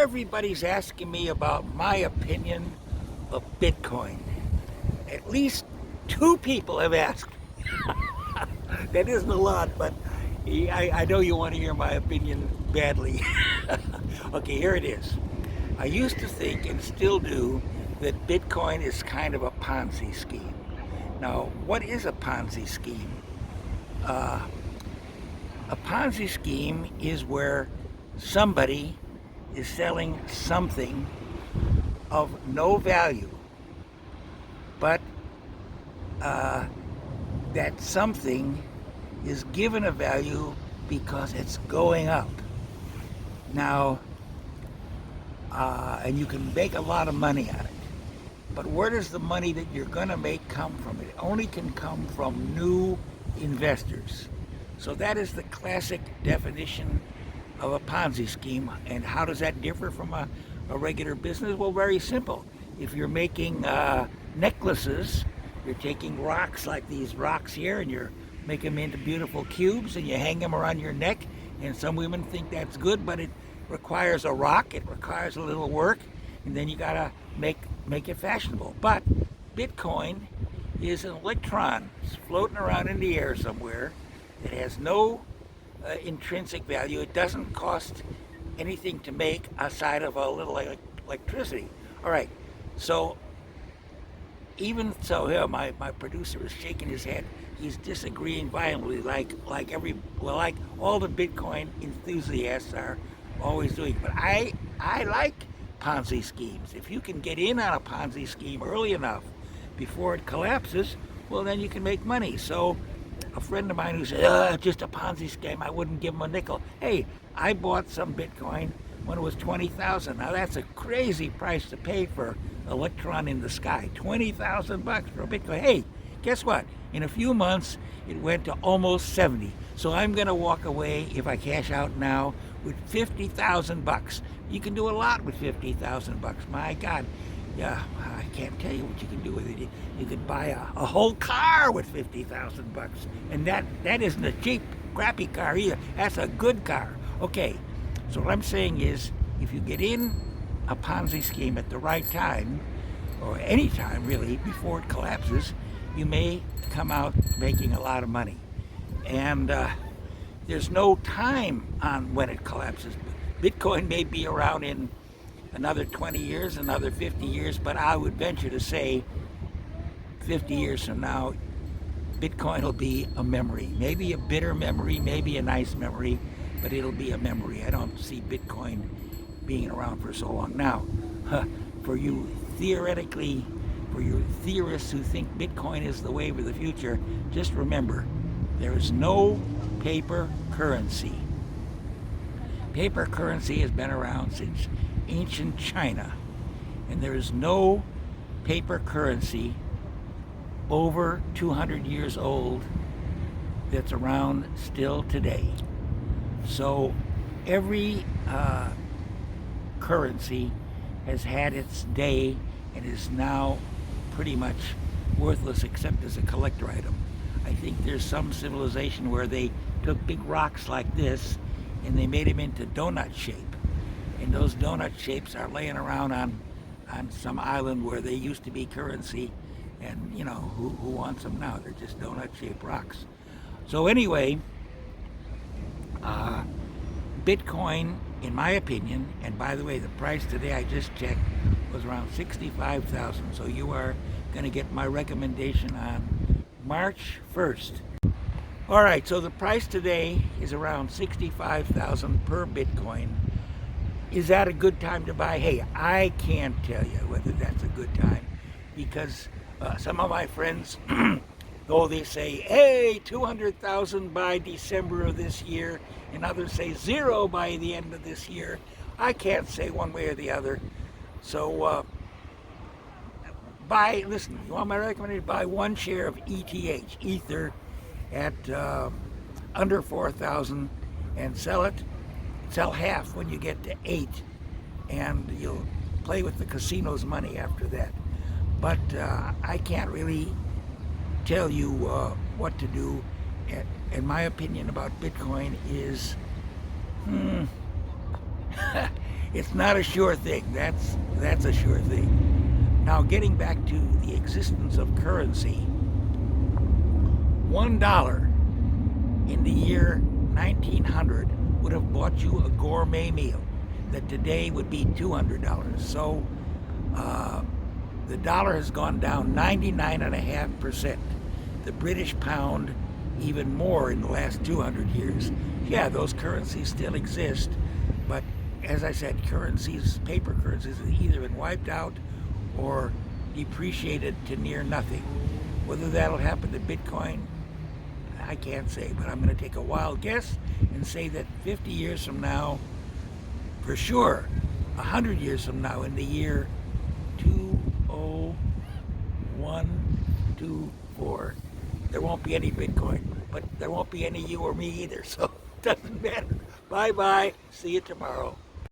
Everybody's asking me about my opinion of Bitcoin. At least two people have asked. That isn't a lot, but I know you want to hear my opinion badly. Okay, here it is. I used to think, and still do, that Bitcoin is kind of a Ponzi scheme. Now, what is a Ponzi scheme? A Ponzi scheme is where somebody is selling something of no value, but that something is given a value because it's going up. Now, and you can make a lot of money on it. But where does the money that you're going to make come from? It only can come from new investors. So that is the classic definition of a Ponzi scheme. And how does that differ from a regular business? Well, very simple. If you're making necklaces, you're taking rocks like these rocks here, and you're making them into beautiful cubes, and you hang them around your neck. And some women think that's good, but it requires a rock, it requires a little work, and then you gotta make it fashionable. But Bitcoin is an electron. It's floating around in the air somewhere. It has no intrinsic value. It doesn't cost anything to make aside of a little electricity. All right, so even so, here my producer is shaking his head. He's disagreeing violently, like all the Bitcoin enthusiasts are always doing. But I like Ponzi schemes. If you can get in on a Ponzi scheme early enough before it collapses, well, then you can make money. So a friend of mine who said, just a Ponzi scheme, I wouldn't give him a nickel. Hey, I bought some Bitcoin when it was 20,000. Now that's a crazy price to pay for electron in the sky. 20,000 bucks for a Bitcoin. Hey, guess what? In a few months, it went to almost 70. So I'm going to walk away, if I cash out now, with 50,000 bucks. You can do a lot with 50,000 bucks. My God. Yeah, I can't tell you what you can do with it. You could buy a whole car with 50,000 bucks. And that isn't a cheap, crappy car either. That's a good car. Okay, so what I'm saying is, if you get in a Ponzi scheme at the right time, or any time really, before it collapses, you may come out making a lot of money. And there's no time on when it collapses. Bitcoin may be around in another 20 years, another 50 years, but I would venture to say 50 years from now, Bitcoin will be a memory. Maybe a bitter memory, maybe a nice memory, but it'll be a memory. I don't see Bitcoin being around for so long. Now, for you theorists who think Bitcoin is the wave of the future, just remember, there is no paper currency. Paper currency has been around since ancient China, and there is no paper currency over 200 years old that's around still today. So every currency has had its day and is now pretty much worthless except as a collector item. I think there's some civilization where they took big rocks like this and they made them into donut shape. And those donut shapes are laying around on some island where they used to be currency. And, you know, who wants them now? They're just donut-shaped rocks. So anyway, Bitcoin, in my opinion, and by the way, the price today I just checked was around 65,000. So you are going to get my recommendation on March 1st. All right, so the price today is around 65,000 per Bitcoin. Is that a good time to buy? Hey, I can't tell you whether that's a good time, because some of my friends, though they say, hey, 200,000 by December of this year, and others say 0 by the end of this year. I can't say one way or the other. So listen, you want my recommendation? Buy one share of ETH, Ether, at under 4,000 and sell it. Sell half when you get to 8, and you'll play with the casino's money after that. But I can't really tell you what to do. And my opinion about Bitcoin is, It's not a sure thing. That's a sure thing. Now, getting back to the existence of currency, $1 in the year 1900 would have bought you a gourmet meal that today would be $200. So the dollar has gone down 99.5%. The British pound even more in the last 200 years. Yeah, those currencies still exist, but as I said, currencies, paper currencies, have either been wiped out or depreciated to near nothing. Whether that'll happen to Bitcoin, I can't say, but I'm going to take a wild guess and say that 50 years from now, for sure, 100 years from now, in the year 20124, there won't be any Bitcoin, but there won't be any you or me either, so it doesn't matter. Bye-bye. See you tomorrow.